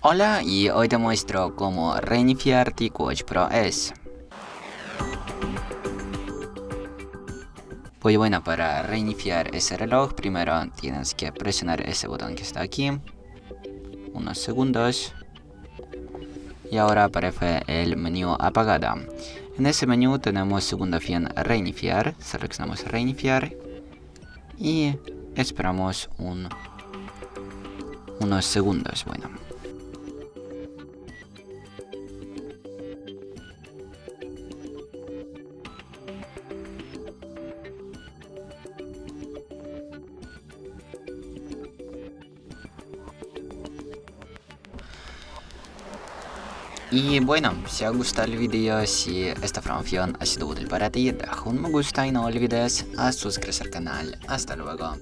Hola, y hoy te muestro cómo reiniciar TICWATCH Pro S. Pues bueno, para reiniciar ese reloj, primero tienes que presionar ese botón que está aquí, unos segundos, y ahora aparece el menú apagado. En ese menú tenemos segunda opción reiniciar, seleccionamos reiniciar y esperamos unos segundos. Bueno. Y bueno, si os gusta el vídeo, si esta información ha sido útil para ti, deja un me gusta y no olvides a suscribirse al canal. Hasta luego.